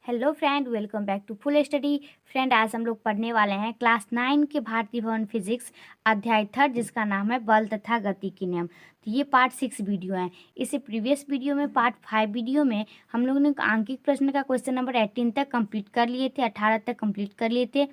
Hello friend, welcome back to full study. Friend, आज हम लोग पढ़ने वाले हैं क्लास 9 के भारतीय भवन फिजिक्स अध्याय 3 जिसका नाम है बल तथा गति के नियम। तो ये पार्ट 6 वीडियो है। इससे प्रीवियस वीडियो में पार्ट 5 वीडियो में हम लोगों ने आंकिक प्रश्न का क्वेश्चन नंबर 18 तक कंप्लीट कर लिए थे, 18 तक कंप्लीट कर लिए थे।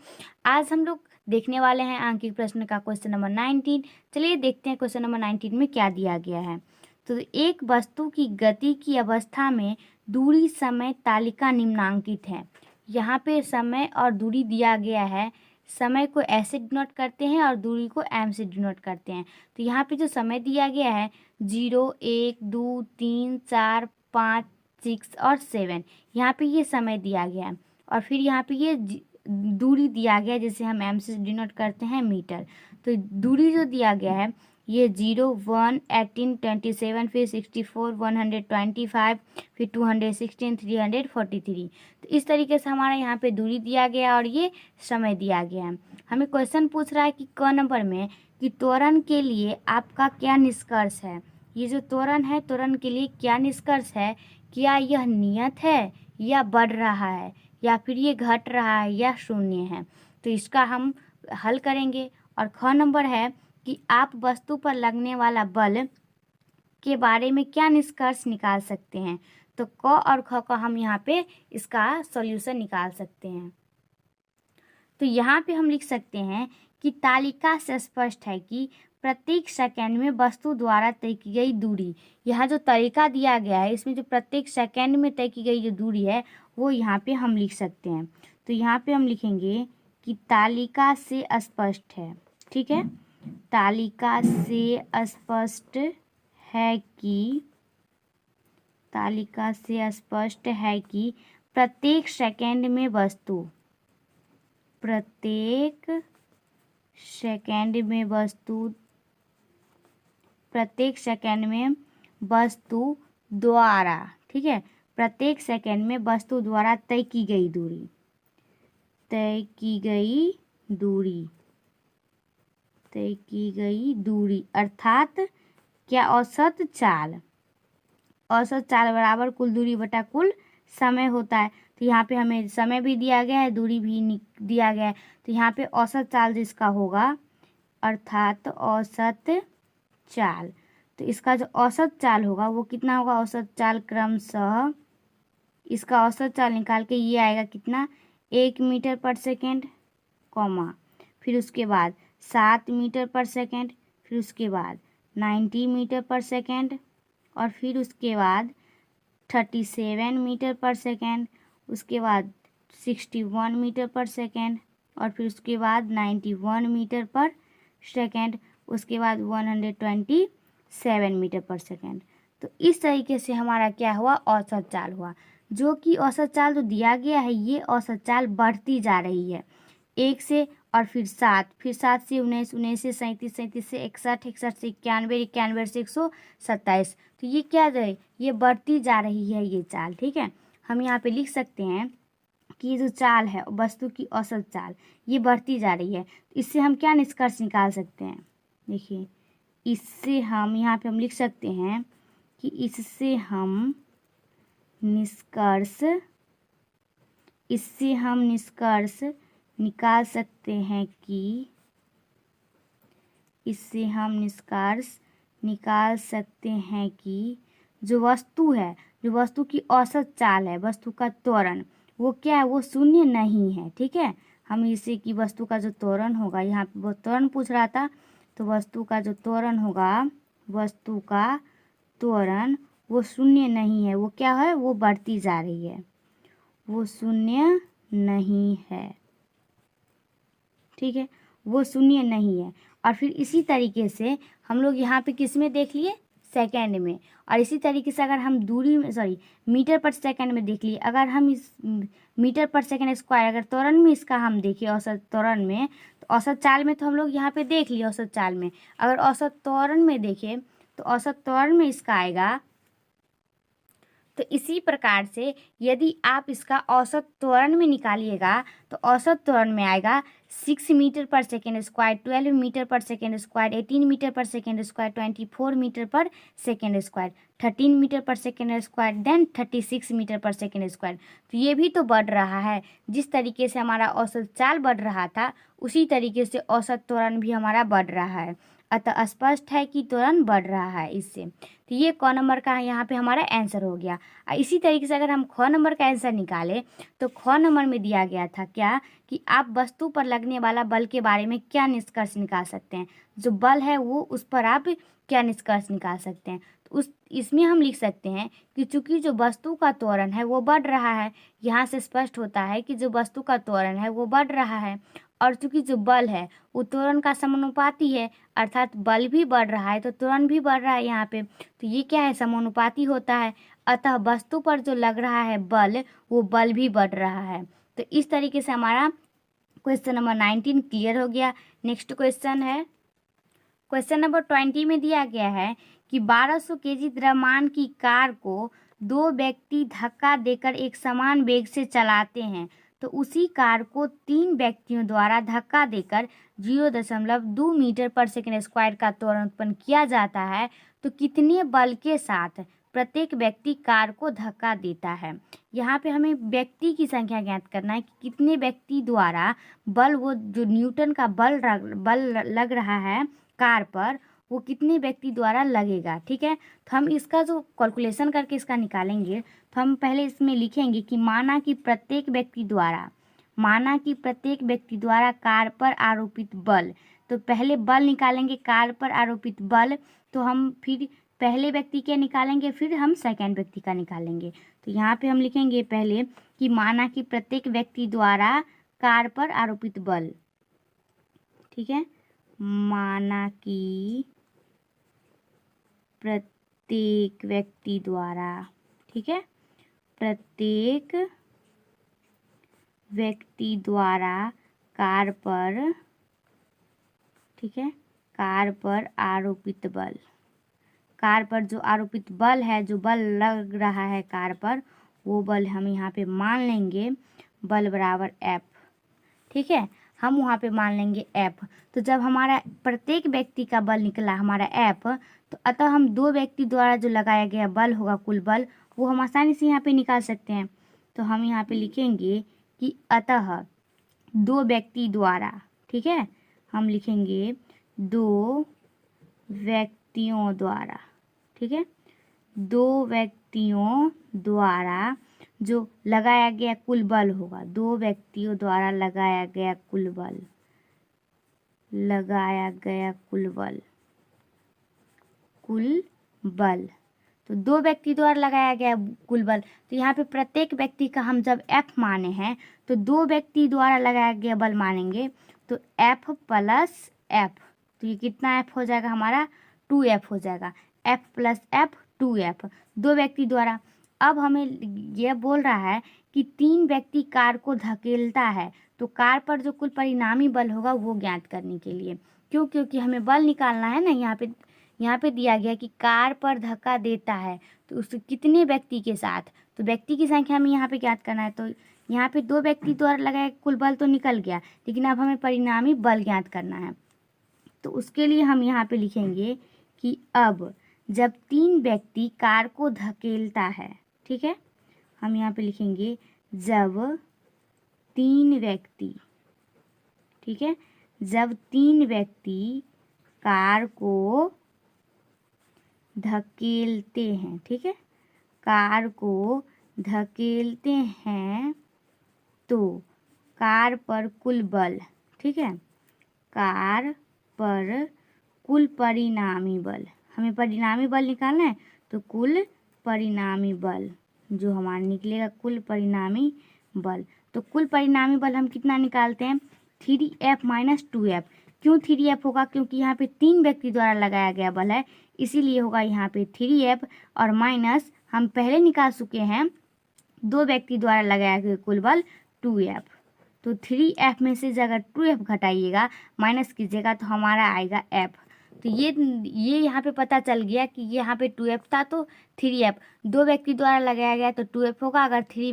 आज हम लोग देखने वाले हैं आंकिक प्रश्न का क्वेश्चन नंबर 19। चलिए देखते हैं क्वेश्चन नंबर 19 में क्या दिया गया है। तो एक वस्तु की गति की अवस्था में दूरी समय तालिका निम्नांकित है। यहाँ पे समय और दूरी दिया गया है। समय को ऐसे डिनोट करते हैं और दूरी को एम से डिनोट करते हैं। तो यहाँ पे जो समय दिया गया है 0, 1, 2, 3, 4, 5, 6 और 7, यहाँ पे ये समय दिया गया है। और फिर यहाँ पे ये दूरी दिया गया है जिसे हम एम से डिनोट करते हैं मीटर। तो दूरी जो दिया गया है ये 0, 1, 18, 27, फिर 64, 125, फिर 216, 343। तो इस तरीके से हमारा यहाँ पे दूरी दिया गया और ये समय दिया गया है। हमें क्वेश्चन पूछ रहा है कि क नंबर में कि त्वरण के लिए आपका क्या निष्कर्ष है। ये जो त्वरण है, त्वरण के लिए क्या निष्कर्ष है, क्या यह नियत है या बढ़ रहा है या फिर ये घट रहा है या शून्य है। तो इसका हम हल करेंगे। और ख नंबर है कि आप वस्तु पर लगने वाला बल के बारे में क्या निष्कर्ष निकाल सकते हैं। तो क और ख का हम यहाँ पे इसका सॉल्यूशन निकाल सकते हैं। तो यहाँ पे हम लिख सकते हैं कि तालिका से स्पष्ट है कि प्रत्येक सेकंड में वस्तु द्वारा तय की गई दूरी, यहाँ जो तरीका दिया गया है इसमें जो प्रत्येक सेकंड में तय की गई जो दूरी है वो यहाँ पे हम लिख सकते हैं। तो यहाँ पे हम लिखेंगे कि तालिका से स्पष्ट है। ठीक है, तालिका से स्पष्ट है कि तालिका से स्पष्ट है कि प्रत्येक सेकंड में वस्तु प्रत्येक सेकंड में वस्तु द्वारा, ठीक है, प्रत्येक सेकंड में वस्तु द्वारा तय की गई दूरी अर्थात क्या औसत चाल बराबर कुल दूरी बटा कुल समय होता है। तो यहाँ पे हमें समय भी दिया गया है, दूरी भी दिया गया है। तो यहाँ पे औसत चाल जिसका होगा अर्थात औसत चाल, तो इसका जो औसत चाल होगा वो कितना होगा। औसत चाल क्रमशः इसका औसत चाल निकाल के ये आएगा कितना, 1 मीटर पर सेकेंड, कॉमा, फिर उसके बाद 7 मीटर पर सेकेंड, फिर उसके बाद 90 मीटर पर सेकेंड, और फिर उसके बाद 37 मीटर पर सेकेंड, उसके बाद 61 मीटर पर सेकेंड, और फिर उसके बाद 91 मीटर पर सेकेंड, उसके बाद 127 मीटर पर सेकेंड। तो इस तरीके से हमारा क्या हुआ, औसत चाल हुआ। जो कि औसत चाल जो दिया गया है ये औसत चाल बढ़ती जा रही है 1 से, और फिर 7, फिर 7 से 19, 19 से 37, 37 से 61, 61 से 91, 91 से 127। तो ये क्या है, ये बढ़ती जा रही है ये चाल। ठीक है, हम यहाँ पे लिख सकते हैं कि ये जो चाल है वस्तु की औसत चाल ये बढ़ती जा रही है। इससे हम क्या निष्कर्ष निकाल सकते हैं, देखिए इससे हम यहाँ पे हम लिख सकते हैं कि इससे हम निष्कर्ष निकाल सकते हैं कि जो वस्तु है, जो वस्तु की औसत चाल है, वस्तु का त्वरण वो क्या है, वो शून्य नहीं है। ठीक है, हम इसे कि वस्तु का जो त्वरण होगा, यहाँ पे वो त्वरण पूछ रहा था, तो वस्तु का जो त्वरण होगा, वस्तु का त्वरण वो शून्य नहीं है, वो क्या है, वो बढ़ती जा रही है, वो शून्य नहीं है। ठीक है, वो शून्य नहीं है। और फिर इसी तरीके से हम लोग यहाँ पे किस में देख लिए, सेकंड में। और इसी तरीके से अगर हम दूरी में मीटर पर सेकंड में देख लिए, अगर हम इस मीटर पर सेकंड स्क्वायर अगर त्वरण में इसका हम देखें औसत त्वरण में, तो औसत चाल में तो हम लोग यहाँ पे देख लिए औसत चाल में। अगर औसत त्वरण में देखें तो औसत त्वरण में इसका आएगा तो इसी प्रकार से यदि आप इसका औसत त्वरण में निकालिएगा तो औसत त्वरण में आएगा 6 मीटर पर सेकेंड स्क्वायर, 12 मीटर पर सेकेंड स्क्वायर, 18 मीटर पर सेकेंड स्क्वायर, 24 मीटर पर सेकेंड स्क्वायर, 13 मीटर पर सेकेंड स्क्वायर, देन 36 मीटर पर सेकेंड स्क्वायर। तो ये भी तो बढ़ रहा है। जिस तरीके से हमारा औसत चाल बढ़ रहा था उसी तरीके से औसत त्वरण भी हमारा बढ़ रहा है। अतः स्पष्ट है कि त्वरण बढ़ रहा है इससे। तो ये क नंबर का यहाँ पे हमारा आंसर हो गया। इसी तरीके से अगर हम ख नंबर का आंसर निकालें तो ख नंबर में दिया गया था क्या कि आप वस्तु पर लगने वाला बल के बारे में क्या निष्कर्ष निकाल सकते हैं। जो बल है वो उस पर आप क्या निष्कर्ष निकाल सकते हैं। तो इसमें हम लिख सकते हैं कि चूंकि जो वस्तु का त्वरण है वो बढ़ रहा है। यहाँ से स्पष्ट होता है कि जो वस्तु का त्वरण है वो बढ़ रहा है और चूंकि जो बल है वो त्वरण का समानुपाती है, अर्थात बल भी बढ़ रहा है तो त्वरण भी बढ़ रहा है यहाँ पे। तो ये क्या है, समानुपाती होता है। अतः वस्तु पर जो लग रहा है बल वो बल भी बढ़ रहा है। तो इस तरीके से हमारा क्वेश्चन नंबर 19 क्लियर हो गया। नेक्स्ट क्वेश्चन है क्वेश्चन नंबर 20 में दिया गया है कि 1200 केजी द्रव्यमान की कार को दो व्यक्ति धक्का देकर एक समान वेग से चलाते हैं, तो उसी कार को तीन व्यक्तियों द्वारा धक्का देकर 0.2 मीटर पर सेकेंड स्क्वायर का त्वरण उत्पन्न किया जाता है, तो कितने बल के साथ प्रत्येक व्यक्ति कार को धक्का देता है। यहाँ पे हमें व्यक्ति की संख्या ज्ञात करना है कि कितने व्यक्ति द्वारा बल, वो जो न्यूटन का बल लग रहा है कार पर, वो कितने व्यक्ति द्वारा लगेगा। ठीक है, तो हम इसका जो कैलकुलेशन करके इसका निकालेंगे तो हम पहले इसमें लिखेंगे कि माना कि प्रत्येक व्यक्ति द्वारा कार पर आरोपित बल। तो पहले बल निकालेंगे कार पर आरोपित बल, तो हम फिर पहले व्यक्ति के निकालेंगे फिर हम सेकंड व्यक्ति का निकालेंगे। तो यहाँ पे हम लिखेंगे पहले कि माना कि प्रत्येक व्यक्ति द्वारा कार पर आरोपित बल। ठीक है, माना कि प्रत्येक व्यक्ति द्वारा, ठीक है, प्रत्येक व्यक्ति द्वारा कार पर, ठीक है, कार पर आरोपित बल, कार पर जो आरोपित बल है, जो बल लग रहा है कार पर, वो बल हम यहाँ पे मान लेंगे बल बराबर F। ठीक है, हम वहाँ पे मान लेंगे F। तो जब हमारा प्रत्येक व्यक्ति का बल निकला हमारा F, तो अतः हम दो व्यक्ति द्वारा जो लगाया गया बल होगा कुल बल, वो हम आसानी से यहाँ पे निकाल सकते हैं। तो हम यहाँ पे लिखेंगे कि अतः दो व्यक्ति द्वारा, ठीक है, हम लिखेंगे दो व्यक्तियों द्वारा, ठीक है, दो व्यक्तियों द्वारा जो लगाया गया कुल बल होगा, दो व्यक्तियों द्वारा लगाया गया कुल बल, तो दो व्यक्ति द्वारा लगाया गया कुल बल। तो यहाँ पे प्रत्येक व्यक्ति का हम जब F माने हैं तो दो व्यक्ति द्वारा लगाया गया बल मानेंगे, तो F प्लस F, तो ये कितना F हो जाएगा हमारा 2F हो जाएगा। F प्लस F 2F, दो व्यक्ति द्वारा। अब हमें यह बोल रहा है कि तीन व्यक्ति कार को धकेलता है, तो कार पर जो कुल परिणामी बल होगा वो ज्ञात करने के लिए, क्योंकि हमें बल निकालना है ना। यहाँ पे दिया गया कि कार पर धक्का देता है, तो उस कितने व्यक्ति के साथ, तो व्यक्ति की संख्या हमें यहाँ पे ज्ञात करना है। तो यहाँ पे दो व्यक्ति द्वारा लगाया कुल बल तो निकल गया, लेकिन अब हमें परिणामी बल ज्ञात करना है। तो उसके लिए हम यहाँ पे लिखेंगे कि अब जब तीन व्यक्ति कार को धकेलता है, ठीक है, हम यहाँ पे लिखेंगे जब तीन व्यक्ति, ठीक है, जब तीन व्यक्ति कार को धकेलते हैं, ठीक है, कार को धकेलते हैं, तो कार पर कुल बल, ठीक है, कार पर कुल परिणामी बल, हमें परिणामी बल निकालना है, तो कुल परिणामी बल जो हमारा निकलेगा कुल परिणामी बल। तो कुल परिणामी बल हम कितना निकालते हैं 3F माइनस 2F। क्यों 3F होगा, क्योंकि यहाँ पे तीन व्यक्ति द्वारा लगाया गया बल है, इसीलिए होगा यहाँ पे 3F, और माइनस हम पहले निकाल चुके हैं दो व्यक्ति द्वारा लगाया गया कुल बल 2F। तो 3F में से अगर 2F घटाइएगा माइनस कीजिएगा तो हमारा आएगा F। तो ये यहाँ पे पता चल गया कि यहाँ पे 2F था तो 3F, 2 व्यक्ति द्वारा लगाया गया तो 2F होगा, अगर 3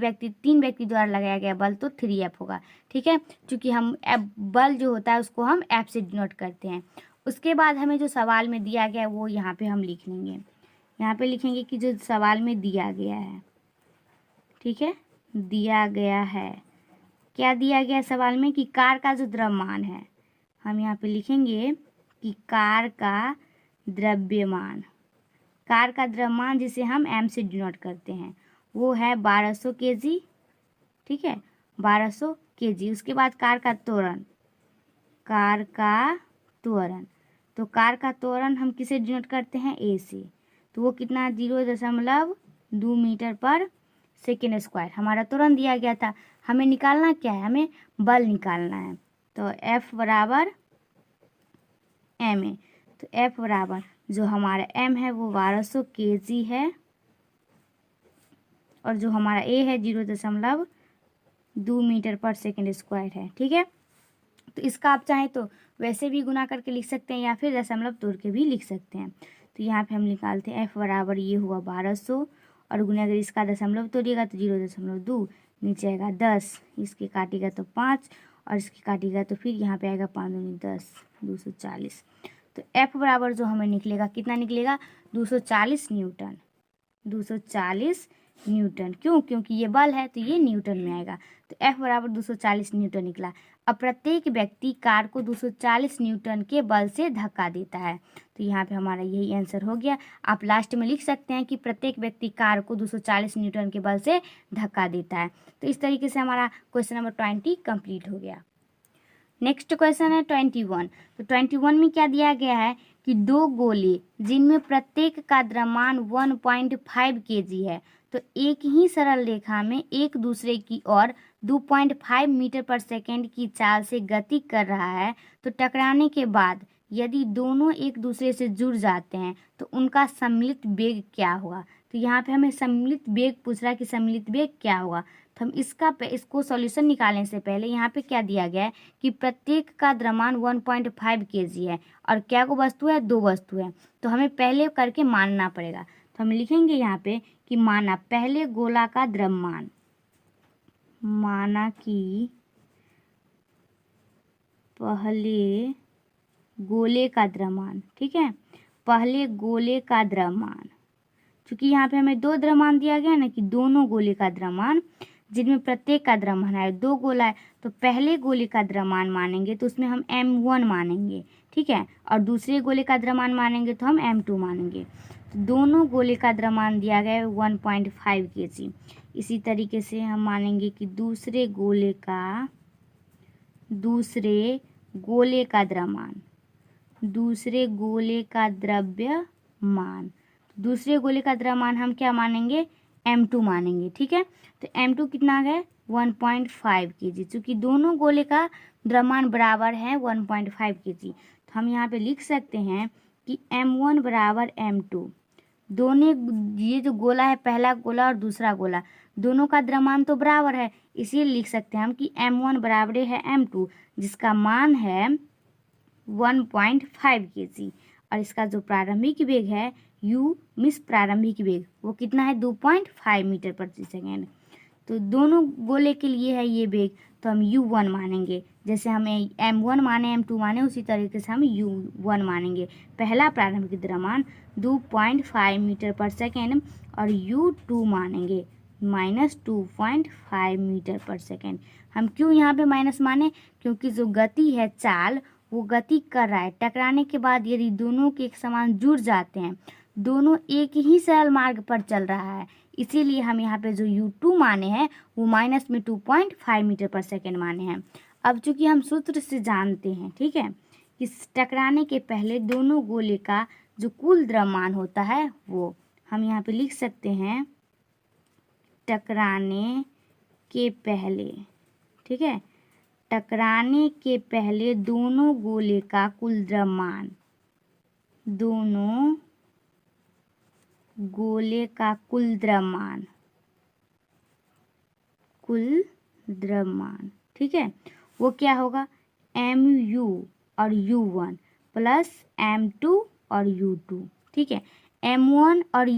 व्यक्ति द्वारा लगाया गया बल तो 3F होगा। ठीक है, क्योंकि हम बल जो होता है उसको हम F से डिनोट करते हैं। उसके बाद हमें जो सवाल में दिया गया है वो यहाँ पे हम लिख लेंगे। यहाँ पे लिखेंगे कि जो सवाल में दिया गया है, ठीक है, दिया गया है, क्या दिया गया है सवाल में कि कार का जो द्रव्यमान है, हम यहाँ पे लिखेंगे कि कार का द्रव्यमान, कार का द्रव्यमान जिसे हम m से डिनोट करते हैं वो है 1200 kg। ठीक है, 1200 kg। उसके बाद कार का त्वरण, कार का त्वरण, तो कार का त्वरण हम किसे डिनोट करते हैं, a से, तो वो कितना 0.2 मीटर पर सेकेंड स्क्वायर हमारा त्वरण दिया गया था। हमें निकालना क्या है, हमें बल निकालना है। तो F बराबर ma, तो F बराबर जो हमारा m है वो 1200 kg है और जो हमारा a है 0.2 मीटर पर सेकेंड स्क्वायर है। ठीक है, तो इसका आप चाहें तो वैसे भी गुना करके लिख सकते हैं या फिर दशमलव तोड़ के भी लिख सकते हैं। तो यहाँ पे हम निकालते हैं F बराबर ये हुआ 1200 और गुना अगर इसका दशमलव तोड़िएगा तो 0.2, नीचे आएगा 10, इसके काटिएगा तो 5 और इसके काटिएगा तो फिर यहाँ पे आएगा 5 दूनी 10, 240। तो F बराबर जो हमें निकलेगा कितना निकलेगा, 240 न्यूटन, 240 न्यूटन। क्यों, क्योंकि ये बल है तो ये न्यूटन में आएगा। तो F बराबर 240 न्यूटन निकला। अब प्रत्येक व्यक्ति कार को 240 न्यूटन के बल से धक्का देता है, तो यहाँ पे हमारा यही आंसर हो गया। आप लास्ट में लिख सकते हैं कि प्रत्येक व्यक्ति कार को 240 न्यूटन के बल से धक्का देता है। तो इस तरीके से हमारा क्वेश्चन नंबर 20 कंप्लीट हो गया। नेक्स्ट क्वेश्चन है 21। तो 21 में क्या दिया गया है कि 2 गोले जिनमें प्रत्येक का द्रव्यमान 1.5 kg है, तो एक ही सरल रेखा में एक दूसरे की ओर 2.5 मीटर पर सेकेंड की चाल से गति कर रहा है, तो टकराने के बाद यदि दोनों एक दूसरे से जुड़ जाते हैं तो उनका सम्मिलित वेग क्या होगा। तो यहाँ पे हमें सम्मिलित वेग पूछ रहा है कि सम्मिलित वेग क्या होगा। तो हम इसको सॉल्यूशन निकालने से पहले यहाँ पे क्या दिया गया है कि प्रत्येक का द्रव्यमान 1.5 kg है और क्या को वस्तु है, 2 वस्तु है, तो हमें पहले करके मानना पड़ेगा। तो हम लिखेंगे यहाँ पे कि माना पहले गोला का द्रव्यमान, माना कि पहले गोले का द्रव्यमान, ठीक है, पहले गोले का द्रव्यमान, क्योंकि यहाँ पे हमें 2 द्रव्यमान दिया गया ना कि दोनों गोले का द्रव्यमान जिनमें प्रत्येक का द्रव्यमान है 2 गोला है, तो पहले गोले का द्रव्यमान मानेंगे तो उसमें हम m1 मानेंगे, ठीक है, और दूसरे गोले का द्रव्यमान मानेंगे तो हम m2 मानेंगे। तो दोनों गोले का द्रव्यमान दिया गया है 1.5 kg। इसी तरीके से हम मानेंगे कि दूसरे गोले का द्रव्यमान, दूसरे गोले का द्रव्यमान, दूसरे गोले का द्रव्यमान हम क्या मानेंगे, m2 मानेंगे। ठीक है, तो m2 कितना है 1.5 kg। चूँकि दोनों गोले का द्रव्यमान बराबर है 1.5 kg, तो हम यहाँ पे लिख सकते हैं कि m1 बराबर m2। दोनों, ये जो गोला है पहला गोला और दूसरा गोला, दोनों का द्रव्यमान तो बराबर है, इसीलिए लिख सकते हैं हम कि m1 बराबर है m2 जिसका मान है 1.5 kg और इसका जो प्रारंभिक वेग है u मिस प्रारंभिक वेग वो कितना है 2.5 मीटर प्रति सेकेंड। तो दोनों गोले के लिए है ये वेग, तो हम u1 मानेंगे। जैसे हमें m1 माने m2 माने उसी तरीके से हम u1 मानेंगे। पहला प्रारंभिक द्रव्यमान 2.5 मीटर पर सेकेंड और u2 मानेंगे -2.5 मीटर पर सेकेंड। हम क्यों यहाँ पे माइनस माने, क्योंकि जो गति है चाल वो गति कर रहा है, टकराने के बाद यदि दोनों के एक समान जुड़ जाते हैं, दोनों एक ही सरल मार्ग पर चल रहा है, इसीलिए हम यहाँ पे जो u2 माने हैं वो माइनस में 2.5 मीटर पर सेकेंड माने हैं। अब चूंकि हम सूत्र से जानते हैं, ठीक है, कि टकराने के पहले दोनों गोले का जो कुल द्रव्यमान होता है वो हम यहाँ पे लिख सकते हैं टकराने के पहले, ठीक है, टकराने के पहले दोनों गोले का कुल द्रव्यमान, दोनों गोले का कुल द्रव्यमान, ठीक है, वो क्या होगा mu और u1 प्लस m2 और u2, ठीक है। m1 और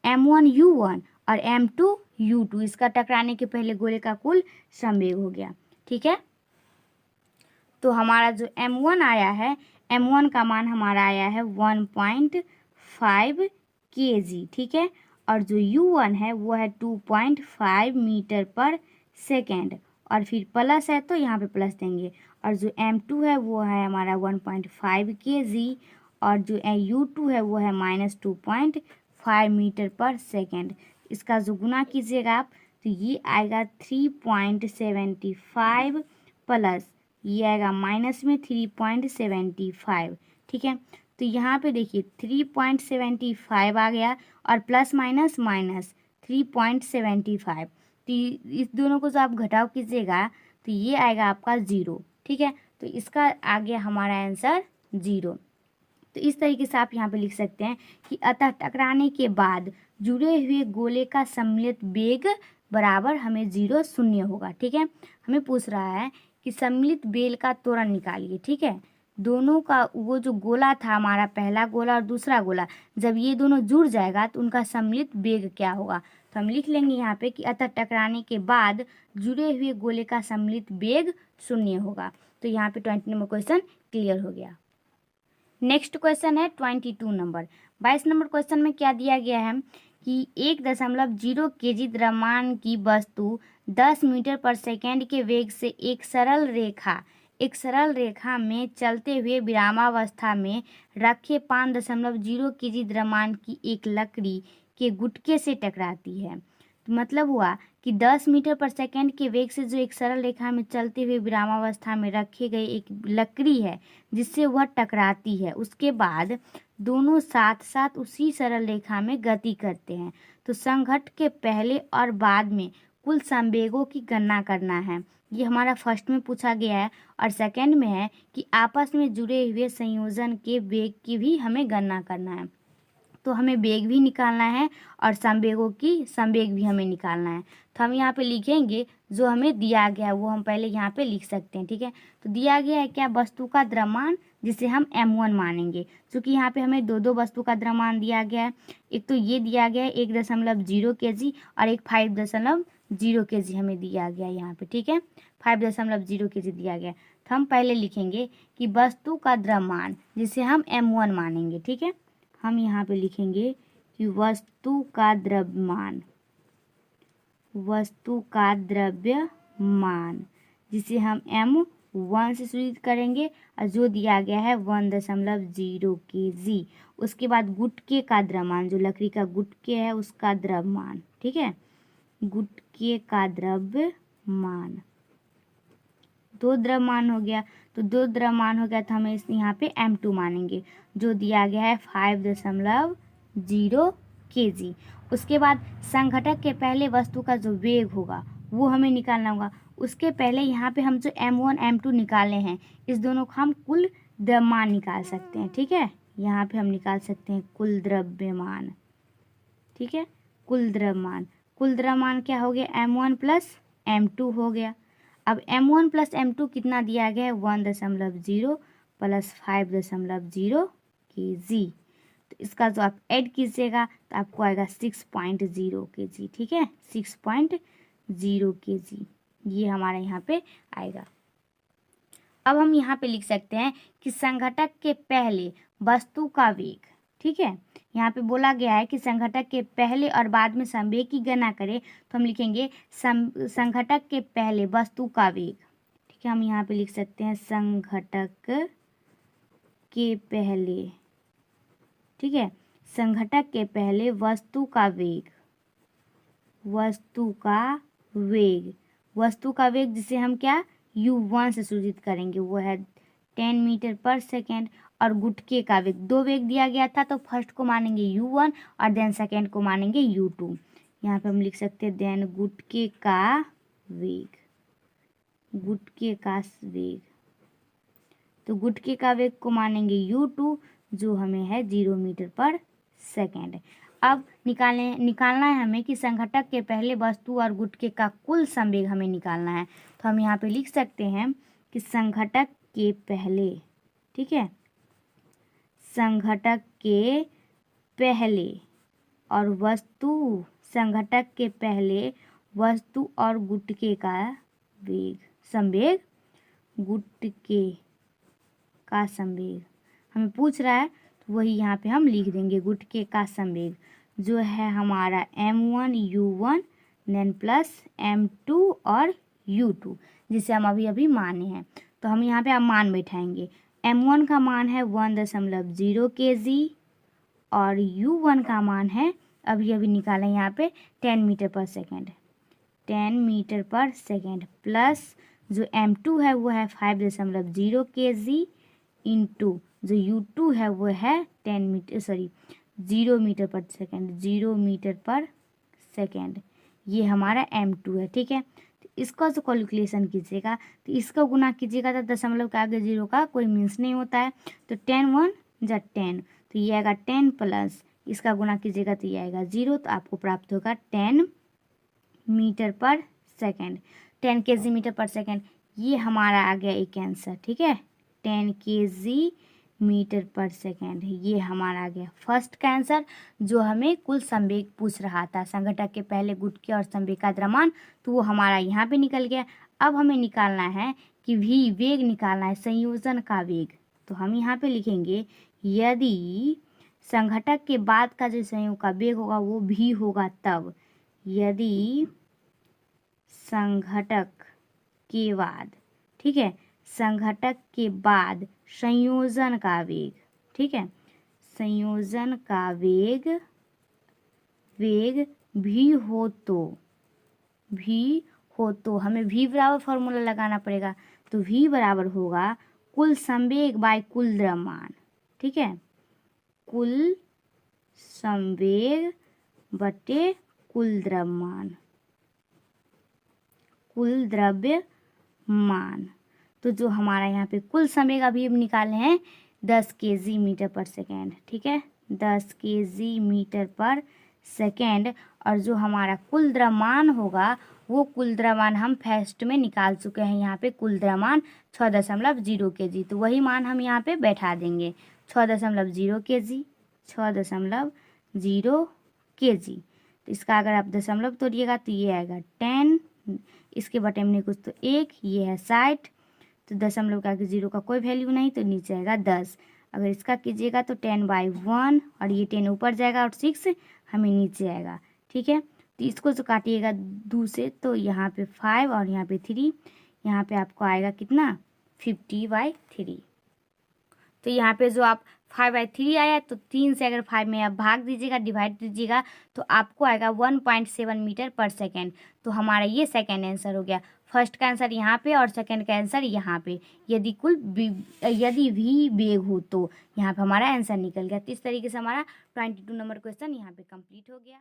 m1 u1 और m2 u2 इसका टकराने के पहले गोले का कुल संवेग हो गया, ठीक है। तो हमारा जो m1 आया है, m1 का मान हमारा आया है 1.5 kg, ठीक है। और जो u1 है वो है 2.5 मीटर पर सेकेंड, और फिर प्लस है तो यहाँ पे प्लस देंगे। और जो m2 है वो है हमारा 1.5 kg, और जो u2 है वो है -2.5 मीटर पर सेकेंड। इसका जो गुना कीजिएगा आप तो ये आएगा 3.75 प्लस ये आएगा माइनस में 3.75, ठीक है। तो यहाँ पे देखिए 3.75 आ गया और प्लस माइनस माइनस 3.75, तो इस दोनों को जो आप घटाव कीजिएगा तो ये आएगा आपका 0, ठीक है। तो इसका आ गया हमारा आंसर 0। तो इस तरीके से आप यहाँ पे लिख सकते हैं कि अतः टकराने के बाद जुड़े हुए गोले का सम्मिलित वेग बराबर हमें 0 शून्य होगा, ठीक है। हमें पूछ रहा है कि सम्मिलित बेल का त्वरण निकालिए, ठीक है। दोनों का वो जो गोला था हमारा, पहला गोला और दूसरा गोला, जब ये दोनों जुड़ जाएगा तो उनका सम्मिलित वेग क्या होगा। तो हम लिख लेंगे यहाँ पे कि अतः टकराने के बाद जुड़े हुए गोले का सम्मिलित वेग 0 होगा। तो यहाँ पे 20 नंबर क्वेश्चन क्लियर हो गया। नेक्स्ट क्वेश्चन है 22 नंबर। 22 नंबर क्वेश्चन में क्या दिया गया है कि 1.0 kg द्रव्यमान की वस्तु 10 मीटर पर सेकेंड के वेग से एक सरल रेखा में चलते हुए विरामावस्था में रखे 5.0 kg द्रव्यमान की एक लकड़ी के गुटके से टकराती है। तो मतलब हुआ कि 10 मीटर पर सेकेंड के वेग से जो एक सरल रेखा में चलते हुए विरामावस्था में रखे गए एक लकड़ी है जिससे वह टकराती है, उसके बाद दोनों साथ साथ उसी सरल रेखा में गति करते हैं। तो संघट्ट के पहले और बाद में कुल संवेगों की गणना करना है। ये हमारा फर्स्ट में पूछा गया है, और सेकंड में है कि आपस में जुड़े हुए संयोजन के वेग की भी हमें गणना करना है। तो हमें वेग भी निकालना है और संवेग भी हमें निकालना है। तो हम यहाँ पे लिखेंगे जो हमें दिया गया है वो हम पहले यहाँ पे लिख सकते हैं, ठीक है। तो दिया गया है क्या, वस्तु का द्रव्यमान, जिसे हम m1 मानेंगे, क्योंकि यहाँ पे हमें दो वस्तु का द्रव्यमान दिया गया है। एक तो ये दिया गया है 1.0 kg और एक 5.0 kg हमें दिया गया है यहाँ पे, ठीक है। 5.0 kg दिया गया है। तो हम पहले लिखेंगे कि वस्तु का द्रव्यमान जिसे हम m1 मानेंगे, ठीक है। हम यहाँ पे लिखेंगे कि वस्तु का द्रव्यमान जिसे हम m1 से सूचित करेंगे, और जो दिया गया है 1.0 kg। उसके बाद गुटके का द्रव्यमान, जो लकड़ी का गुटके है उसका द्रव्यमान, ठीक है, गुटके का द्रव्यमान, दो द्रव्यमान हो गया। तो दो द्रव्यमान हो गया तो हमें यहाँ पे m2 मानेंगे, जो दिया गया है 5.0 kg। उसके बाद संघटक के पहले वस्तु का जो वेग होगा वो हमें निकालना होगा। उसके पहले यहाँ पे हम जो m1 m2 निकाले हैं, इस दोनों का हम कुल द्रव्यमान निकाल सकते हैं, ठीक है। यहाँ पे हम निकाल सकते हैं कुल द्रव्यमान, ठीक है। कुल द्रव्यमान क्या हो गया, m1 प्लस m2 हो गया। अब m1 प्लस m2 कितना दिया गया है, 1.0 प्लस 5.0 kg। तो इसका जो आप ऐड कीजिएगा तो आपको आएगा 6.0 kg, ठीक है, 6.0 kg ये हमारा यहाँ पे आएगा। अब हम यहाँ पे लिख सकते हैं कि संघटक के पहले वस्तु का वेग, ठीक है। यहाँ पे बोला गया है कि संघटक के पहले और बाद में संवेग की गणना करें, तो हम लिखेंगे संघटक के पहले वस्तु का वेग, ठीक है। हम यहाँ पे लिख सकते हैं संघटक के पहले, ठीक है, संघटक के पहले वस्तु का वेग जिसे हम क्या u1 से सूचित करेंगे, वो है 10 मीटर पर सेकेंड। और गुटके का वेग, दो वेग दिया गया था तो फर्स्ट को मानेंगे u1 और देन सेकेंड को मानेंगे u2। यहाँ पे हम लिख सकते हैं देन गुटके का वेग, तो गुटके का वेग को मानेंगे u2, जो हमें है 0 मीटर पर सेकेंड। अब निकालना है हमें कि संघटक के पहले वस्तु और गुटके का कुल संवेग हमें निकालना है। तो हम यहाँ पे लिख सकते हैं कि संघटक के पहले, ठीक है। संघटक के पहले और वस्तु, संघटक के पहले वस्तु और गुटके का वेग, संवेग, गुटके का संवेग हमें पूछ रहा है, तो वही यहाँ पे हम लिख देंगे। गुटके का संवेग जो है हमारा m1 u1 then plus m2 और u2, जिसे हम अभी अभी माने हैं। तो हम यहाँ पे अब मान बैठाएंगे। m1 का मान है 1.0 kg और u1 का मान है अभी अभी निकालें यहाँ पे 10 मीटर पर सेकेंड, 10 मीटर पर सेकेंड, प्लस जो m2 है वो है 5.0 kg इंटू जो u2 है वो है 0 मीटर पर सेकेंड, 0 मीटर पर सेकेंड, ये हमारा m2 है। ठीक है, तो इसका जो कैलकुलेशन कीजिएगा तो इसका गुना कीजिएगा तो दशमलव के आगे 0 का कोई मीन्स नहीं होता है, तो 10 1 जा 10, तो ये आएगा 10 प्लस इसका गुना कीजिएगा तो ये आएगा 0, तो आपको प्राप्त होगा 10 मीटर पर सेकेंड, 10 kg मीटर पर सेकेंड। ये हमारा आ गया एक आंसर। ठीक है, 10 kg मीटर पर सेकेंड, ये हमारा आ गया फर्स्ट का आंसर, जो हमें कुल संवेग पूछ रहा था। संघटक के पहले गुटके और संवेग का द्रव्यमान, तो वो हमारा यहाँ पे निकल गया। अब हमें निकालना है कि भी वेग निकालना है, संयोजन का वेग। तो हम यहाँ पे लिखेंगे यदि संघटक के बाद का जो संयोग का वेग होगा वो भी होगा तब, यदि संघटक के बाद, ठीक है, संघटक के बाद संयोजन का वेग, ठीक है, संयोजन का वेग भी हो तो हमें v बराबर फॉर्मूला लगाना पड़ेगा। तो v बराबर होगा कुल संवेग बाय कुल द्रव्यमान। ठीक है, कुल संवेग बटे कुल द्रव्यमान, कुल द्रव्यमान। तो जो हमारा यहाँ पे कुल संवेग अभी हम निकाले हैं 10 kg मीटर पर सेकेंड। ठीक है, 10 kg मीटर पर सेकेंड, और जो हमारा कुल द्रव्यमान होगा वो कुल द्रव्यमान हम फर्स्ट में निकाल चुके हैं। यहाँ पे कुल द्रव्यमान 6.0 kg, तो वही मान हम यहाँ पे बैठा देंगे, 6.0 kg, 6.0 kg। तो इसका अगर आप दशमलव तोड़िएगा तो ये आएगा 10, इसके बटे में कुछ तो 1, ये है 60, तो दशमलव का आगे 0 का कोई वैल्यू नहीं, तो नीचे आएगा 10। अगर इसका कीजिएगा तो 10/1, और ये 10 ऊपर जाएगा और 6 हमें नीचे आएगा। ठीक है, तो इसको जो काटिएगा 2 से, तो यहाँ पे 5 और यहाँ पे 3, यहाँ पे आपको आएगा कितना 50/3। तो यहाँ पे जो आप 5/3 आया, तो 3 से अगर 5 में आप भाग दीजिएगा, डिवाइड दीजिएगा, तो आपको आएगा 1.7 मीटर पर सेकेंड। तो हमारा ये सेकेंड आंसर हो गया। फर्स्ट का आंसर यहाँ पे और सेकेंड का आंसर यहाँ पे, यदि यदि भी वेग हो तो यहाँ पे हमारा आंसर निकल गया। तो इस तरीके से हमारा 22 नंबर क्वेश्चन यहाँ पे कंप्लीट हो गया।